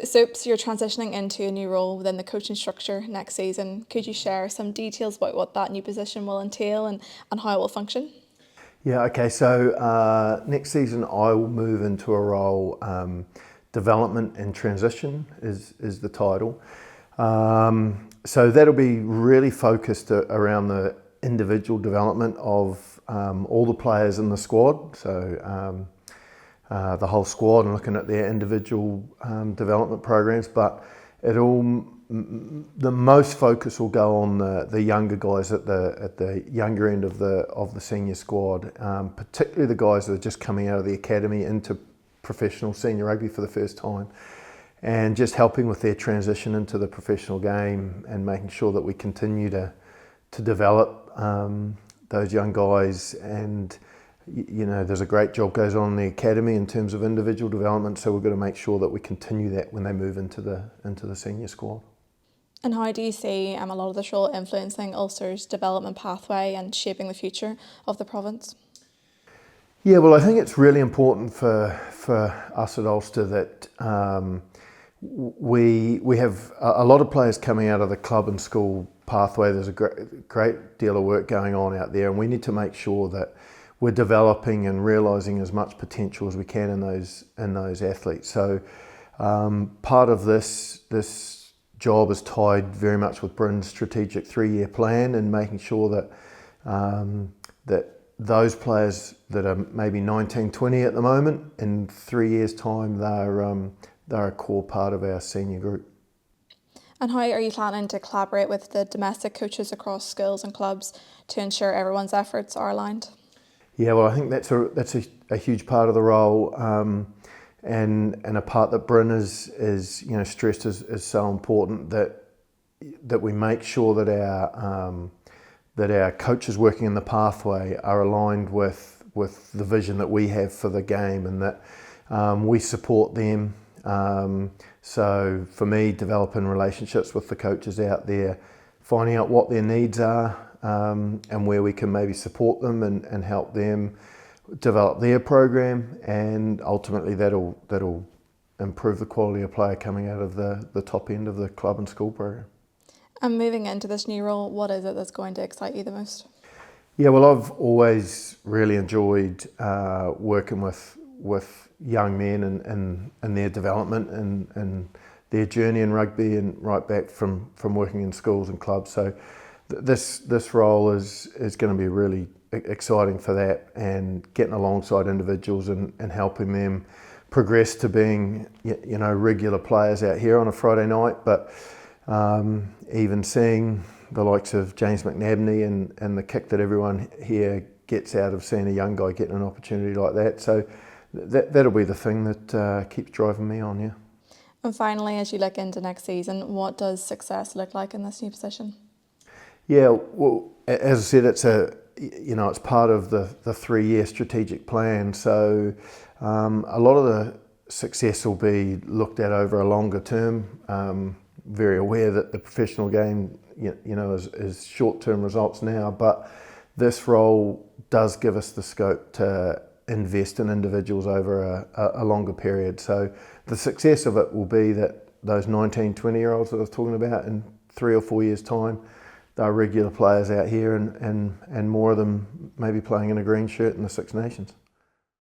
So you're transitioning into a new role within the coaching structure next season. Could you share some details about what that new position will entail and how it will function? Yeah, okay, so next season I will move into a role, development and transition is the title. So that'll be really focused around the individual development of all the players in the squad. So the whole squad and looking at their individual development programs, but the most focus will go on the younger guys at the younger end of the senior squad, particularly the guys that are just coming out of the academy into professional senior rugby for the first time, and just helping with their transition into the professional game and making sure that we continue to develop those young guys. And there's a great job goes on in the academy in terms of individual development, so we've got to make sure that we continue that when they move into the senior squad. And how do you see a lot of this role influencing Ulster's development pathway and shaping the future of the province? Yeah, well, I think it's really important for us at Ulster that we have a lot of players coming out of the club and school pathway. There's a great deal of work going on out there, and we need to make sure that we're developing and realising as much potential as we can in those athletes. So part of this job is tied very much with Bryn's strategic 3-year plan and making sure that that those players that are maybe 19, 20 at the moment, in 3 years' time, they're a core part of our senior group. And how are you planning to collaborate with the domestic coaches across schools and clubs to ensure everyone's efforts are aligned? Yeah, well, I think that's a huge part of the role, and a part that Bryn is stressed is so important that we make sure that our coaches working in the pathway are aligned with the vision that we have for the game, and that we support them. So for me, developing relationships with the coaches out there, finding out what their needs are, and where we can maybe support them and help them develop their program, and ultimately that'll improve the quality of player coming out of the top end of the club and school program. And moving into this new role, what is it that's going to excite you the most? Yeah, well, I've always really enjoyed working with young men and their development and their journey in rugby, and right back from working in schools and clubs. So this role is going to be really exciting for that, and getting alongside individuals and helping them progress to being regular players out here on a Friday night, but even seeing the likes of James McNabney and the kick that everyone here gets out of seeing a young guy getting an opportunity like that. So that'll be the thing that keeps driving me on, yeah. And finally, as you look into next season, what does success look like in this new position? Yeah, well, as I said, it's part of the 3-year strategic plan. So a lot of the success will be looked at over a longer term. Very aware that the professional game, is short-term results now, but this role does give us the scope to invest in individuals over a longer period. So the success of it will be that those 19, 20-year-olds that I was talking about in 3 or 4 years' time, they're regular players out here, and more of them maybe playing in a green shirt in the Six Nations.